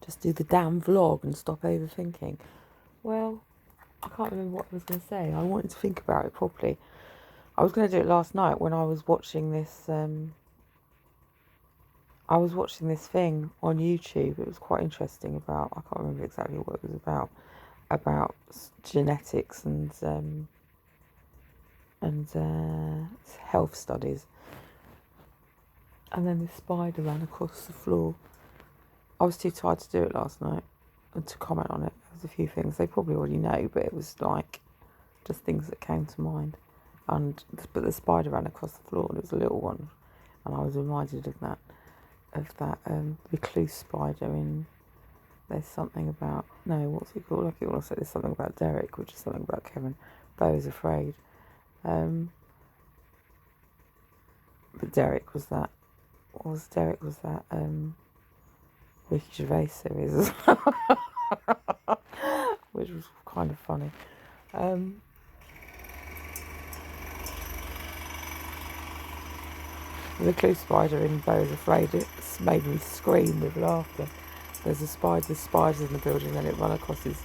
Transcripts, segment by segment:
just do the damn vlog and stop overthinking. Well, I can't remember what I was going to say. I wanted to think about it properly. I was going to do it last night when I was watching this. I was watching this thing on YouTube. It was quite interesting about. I can't remember exactly what it was about. About genetics and health studies. And then this spider ran across the floor. I was too tired to do it last night and to comment on it. There's a few things they probably already know, but it was like just things that came to mind. But the spider ran across the floor and it was a little one, and I was reminded of that recluse spider in. There's something about what's it called? Like it also there's something about Derek, which is something about Kevin. Beau's afraid, but Derek was that. Derek was that Ricky Gervais series as well, which was kind of funny. The recluse spider in Beau's Afraid, it made me scream with laughter. There's spiders in the building, and it ran across his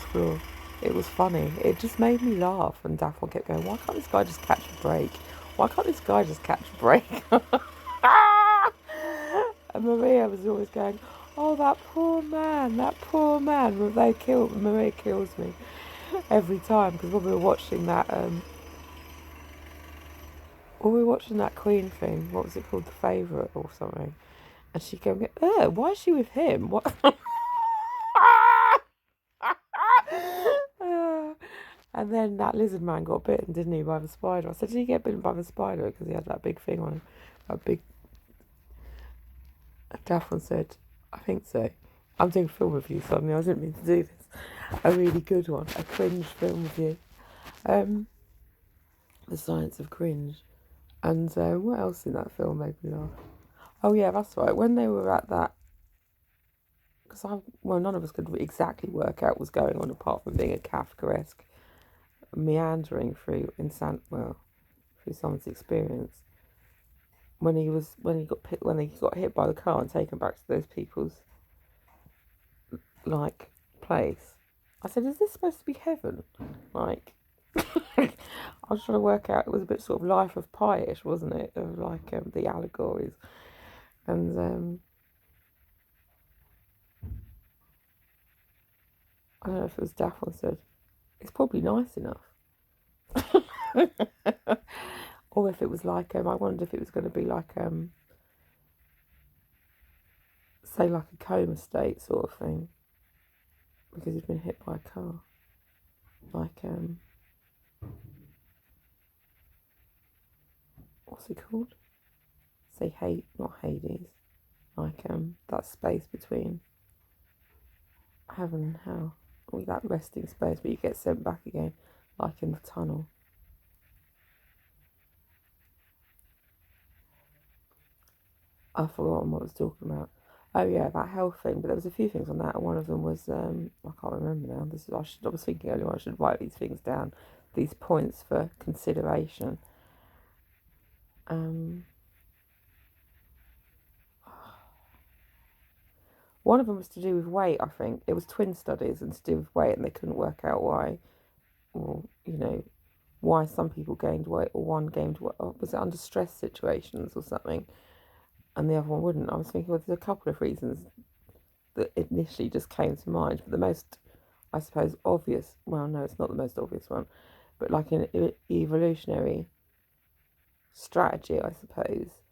floor. It was funny. It just made me laugh, and Daphne kept going, "Why can't this guy just catch a break? Why can't this guy just catch a break?" And Maria was always going, "Oh, that poor man. Maria kills me every time, because when we were watching that Queen thing, what was it called, The Favourite or something, and she going, why is she with him? What? And then that lizard man got bitten, didn't he, by the spider? I said, did he get bitten by the spider? Because he had that big thing on him. That big... Daphne said, I think so. I'm doing a film review suddenly. I didn't mean to do this. A really good one. A cringe film review. The Science of Cringe. And what else in that film made me laugh? Oh, yeah, that's right. When they were at that... Because none of us could exactly work out what was going on apart from being a Kafkaesque meandering through someone's experience. When he got hit by the car and taken back to those people's place, I said, "Is this supposed to be heaven?" I was trying to work out. It was a bit sort of Life of Pi-ish, wasn't it? Of the allegories, and I don't know if it was Daphne said, "It's probably nice enough." Or if it was I wondered if it was going to be say a coma state sort of thing, because he'd been hit by a car. What's it called? Say not Hades. That space between heaven and hell. Or that resting space where you get sent back again, like in the tunnel. I've forgotten what I was talking about. Oh yeah, that health thing. But there was a few things on that, and one of them was I can't remember now. I was thinking earlier I should write these things down, these points for consideration. One of them was to do with weight. I think it was twin studies and to do with weight, and they couldn't work out why, or why some people gained weight or one gained weight. Or was it under stress situations or something? And the other one wouldn't. I was thinking, well, there's a couple of reasons that initially just came to mind. But the most, I suppose, obvious, well, no, it's not the most obvious one, but like an evolutionary strategy, I suppose,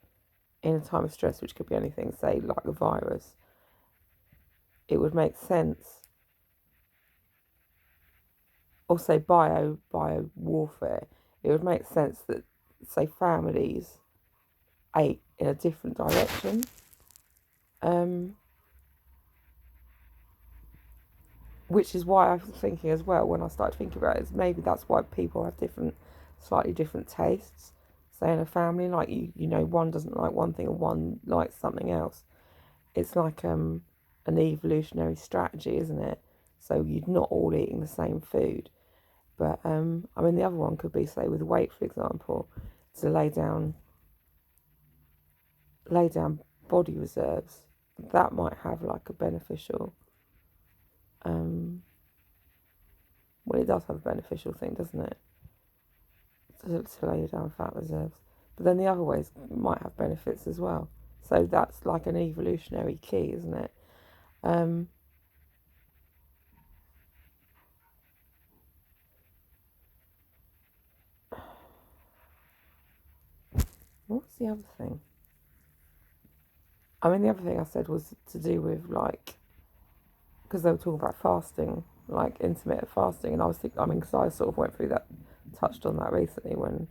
in a time of stress, which could be anything, say, like a virus, it would make sense, or say bio warfare, it would make sense that, say, families ate in a different direction. Which is why I was thinking as well, when I started thinking about it, is maybe that's why people have slightly different tastes. Say in a family, like one doesn't like one thing and one likes something else. It's like an evolutionary strategy, isn't it? So you're not all eating the same food. But the other one could be, say, with weight, for example, to lay down body reserves, that might have like a beneficial, well, it does have a beneficial thing, doesn't it? To lay down fat reserves. But then the other ways might have benefits as well. So that's like an evolutionary key, isn't it? What's the other thing? I mean, the other thing I said was to do with like, because they were talking about fasting, like intermittent fasting, and I was thinking, I mean, because I sort of went through that, touched on that recently when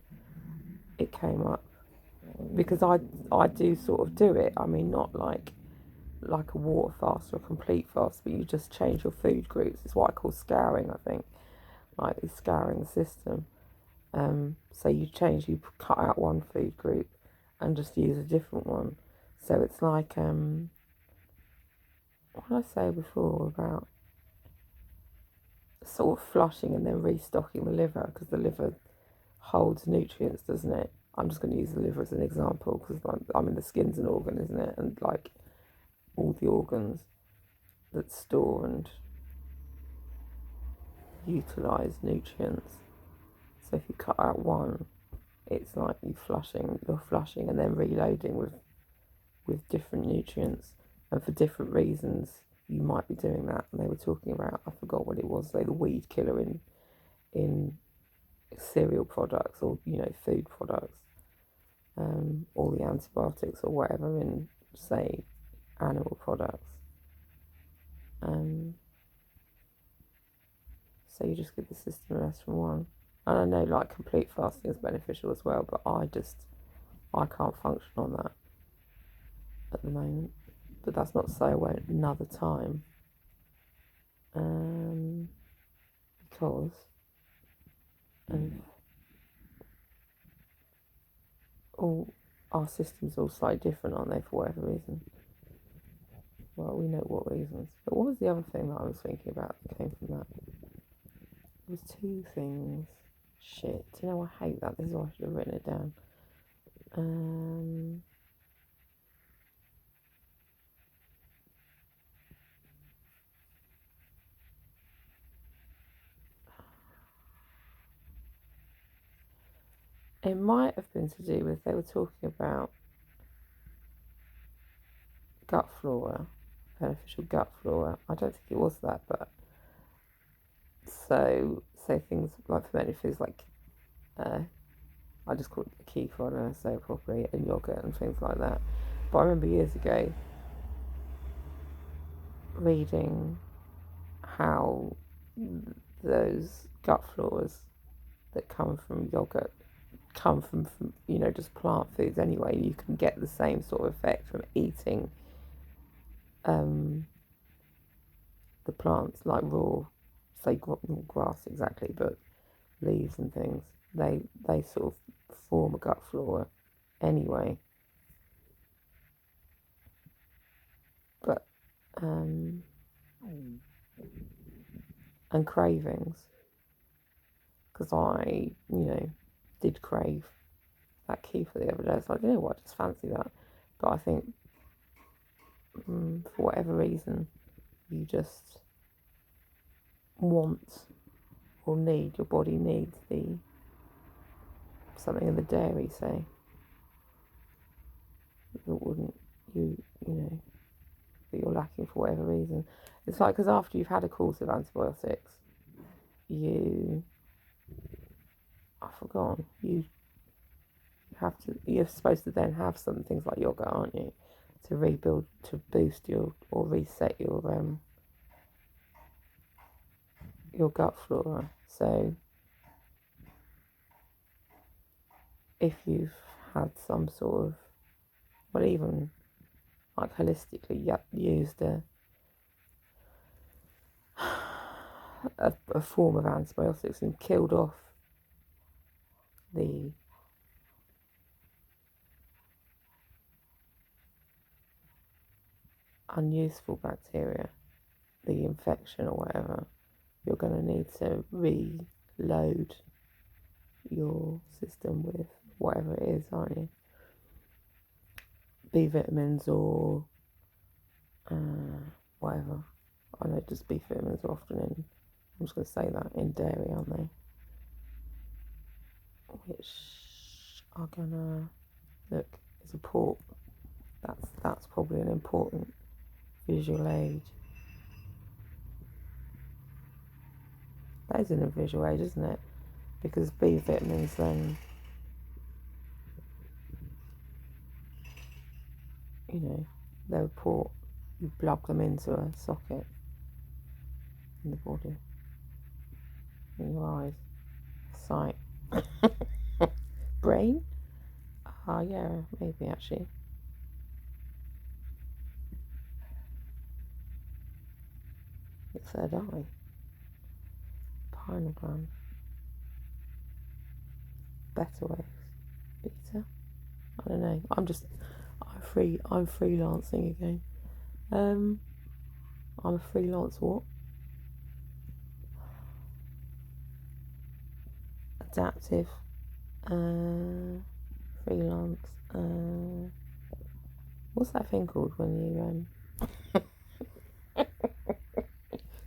it came up, because I do sort of do it. I mean, not like a water fast or a complete fast, but you just change your food groups. It's what I call scouring, I think, like scouring the system. So you cut out one food group and just use a different one. So it's like, what did I say before about sort of flushing and then restocking the liver, because the liver holds nutrients, doesn't it? I'm just going to use the liver as an example because I mean the skin's an organ, isn't it? And like all the organs that store and utilize nutrients. So if you cut out one, it's like you're flushing and then reloading with different nutrients, and for different reasons you might be doing that. And they were talking about, I forgot what it was, say the weed killer in cereal products, or food products, or the antibiotics or whatever in, say, animal products. So you just give the system a rest from one. And I know like complete fasting is beneficial as well, but I can't function on that at the moment. But that's not to say I won't another time, because all our systems are all slightly different, aren't they, for whatever reason? Well, we know what reasons. But what was the other thing that I was thinking about that came from that? There was two things. Shit. Do you know, I hate that. This is why I should have written it down. It might have been to do with, they were talking about gut flora, beneficial gut flora. I don't think it was that, but so say things like fermented foods like, I just call it kefir, I don't know how to say it properly, and yogurt and things like that. But I remember years ago reading how those gut floras that come from yogurt come from just plant foods anyway. You can get the same sort of effect from eating the plants, like raw, say not grass exactly, but leaves and things. They sort of form a gut flora anyway. But and cravings, because I did crave that kefir the other day. It's like, what, I just fancy that. But I think for whatever reason you just want or need, your body needs something in the dairy, say, that wouldn't that you're lacking for whatever reason. It's like, because after you've had a course of antibiotics, I've forgotten, you're supposed to then have some things like yogurt, aren't you, to rebuild, to boost your or reset your gut flora. So if you've had some sort of, well, even like holistically used a form of antibiotics and killed off the unuseful bacteria, the infection or whatever, you're going to need to reload your system with whatever it is, aren't you? B vitamins or whatever. I know just beef vitamins are often in, I'm just going to say that, in dairy, aren't they? Which are gonna, look, it's a port. That's probably an important visual aid. That isn't a visual aid, isn't it? Because B vitamins then, you know, they're a port. You plug them into a socket in the body, in your eyes, sight, brain. Yeah, maybe actually. The third eye, pineal gland, beta waves, beta. I don't know. I'm freelancing again. I'm a freelance what? Adaptive. Freelance. What's that thing called when you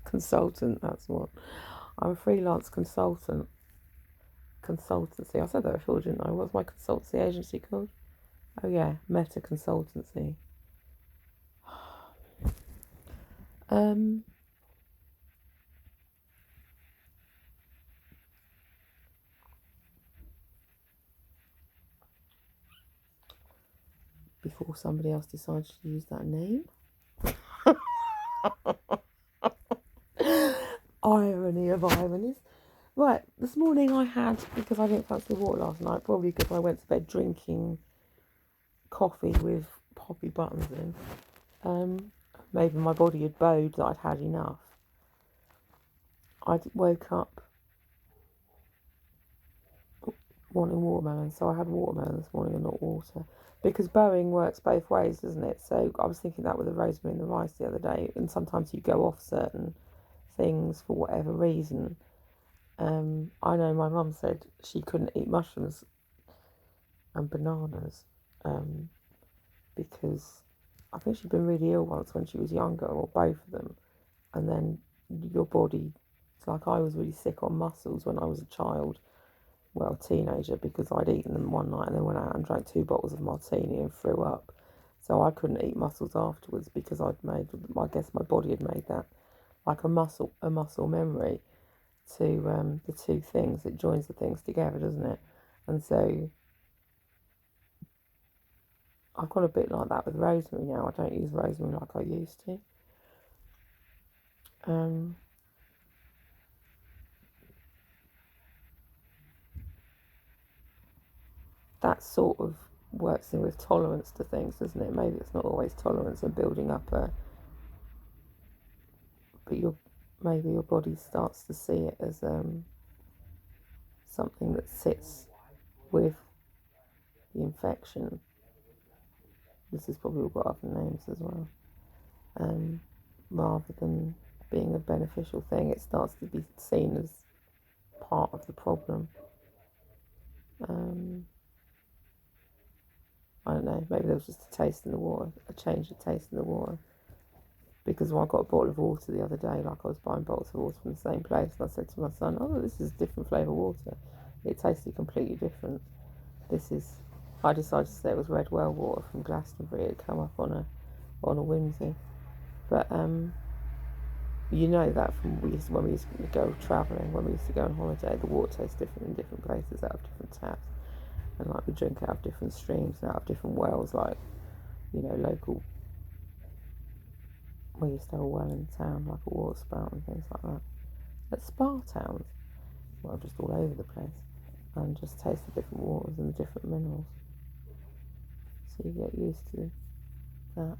consultant? That's what. I'm a freelance consultant. Consultancy. I said that before, didn't I? What's my consultancy agency called? Oh yeah, Meta Consultancy. Before somebody else decided to use that name. Irony of ironies. Right, this morning I had, because I didn't fancy the water last night, probably because I went to bed drinking coffee with poppy buttons in. Maybe my body had bowed that I'd had enough. I woke up wanting watermelon, so I had watermelon this morning and not water. Because bowing works both ways, doesn't it? So I was thinking that with the rosemary and the rice the other day, and sometimes you go off certain things for whatever reason. I know my mum said she couldn't eat mushrooms and bananas because I think she'd been really ill once when she was younger, or both of them, and then your body, it's like I was really sick on mussels when I was a child, well, teenager, because I'd eaten them one night and then went out and drank 2 bottles of martini and threw up. So I couldn't eat mussels afterwards because I guess my body had made that like a muscle memory to the two things. It joins the things together, doesn't it? And so I've got a bit like that with rosemary now. I don't use rosemary like I used to. That sort of works in with tolerance to things, doesn't it? Maybe it's not always tolerance and building up but maybe your body starts to see it as something that sits with the infection. This has probably all got other names as well. Rather than being a beneficial thing, it starts to be seen as part of the problem. I don't know, maybe there was just a taste in the water, a change of taste in the water. Because when I got a bottle of water the other day, like I was buying bottles of water from the same place, and I said to my son, "Oh, this is different flavour water. It tasted completely different. I decided to say it was Red Well water from Glastonbury. It come up on a whimsy, but you know that from when we used to go travelling, when we used to go on holiday, the water tastes different in different places, out of different taps, and like we drink out of different streams, out of different wells, like local. We used to have a well in town, like a water spout and things like that. At spa towns, well, just all over the place, and just taste the different waters and the different minerals. So you get used to that.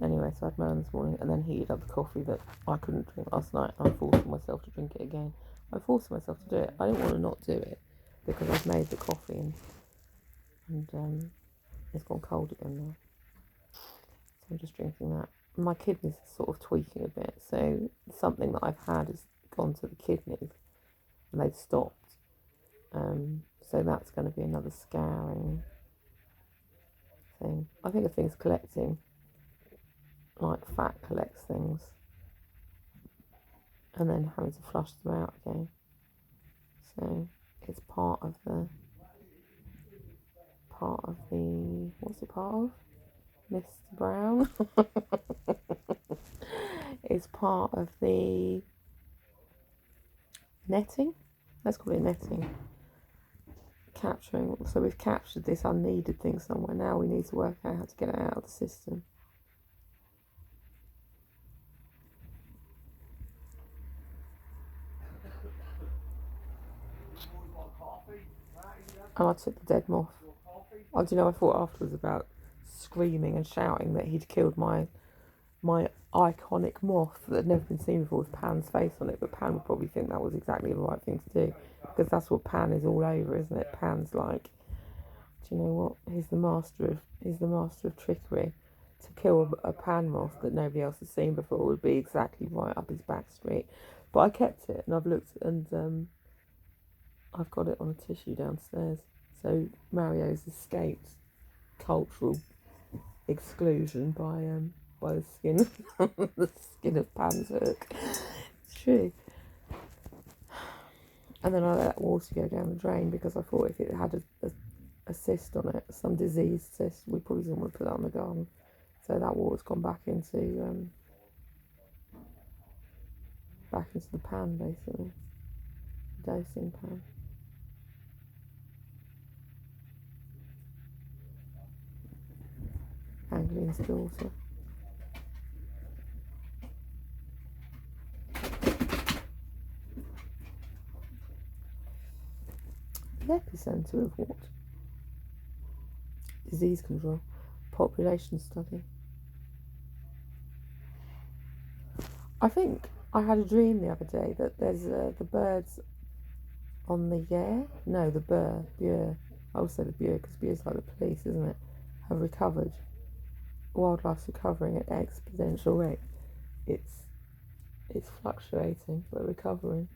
Anyway, so I had melon this morning and then heated up the coffee that I couldn't drink last night. I forced myself to drink it again. I forced myself to do it. I didn't want to not do it because I've made the coffee and it's gone cold again now. So I'm just drinking that. My kidneys are sort of tweaking a bit, so something that I've had has gone to the kidneys and they've stopped. So that's going to be another scouring thing. I think a thing's collecting, like fat collects things, and then having to flush them out again. So it's part of the what's it part of? Mr. Brown. It's part of the netting. Let's call it netting. Capturing. So we've captured this unneeded thing somewhere. Now we need to work out how to get it out of the system. And I took the dead moth. Oh, do you know, I thought afterwards about screaming and shouting that he'd killed my iconic moth that had never been seen before with Pan's face on it, but Pan would probably think that was exactly the right thing to do, because that's what Pan is all over, isn't it? Pan's like, do you know what? He's the master of trickery. To kill a Pan moth that nobody else has seen before would be exactly right up his back street. But I kept it, and I've looked, and I've got it on a tissue downstairs. So Mario's escaped cultural exclusion by the skin the skin of Pan's hook. It's true. And then I let that water go down the drain because I thought if it had a cyst on it, some diseased cyst, we probably didn't want to put that on the garden. So that water's gone back into the pan, basically, the dosing pan. Anglian's daughter. The epicentre of what? Disease control, population study. I think I had a dream the other day that there's the birds on the the Bure. I will say the Bure because Bure's like the police, isn't it? Have recovered. Wildlife's recovering at exponential rate. It's fluctuating, but recovering.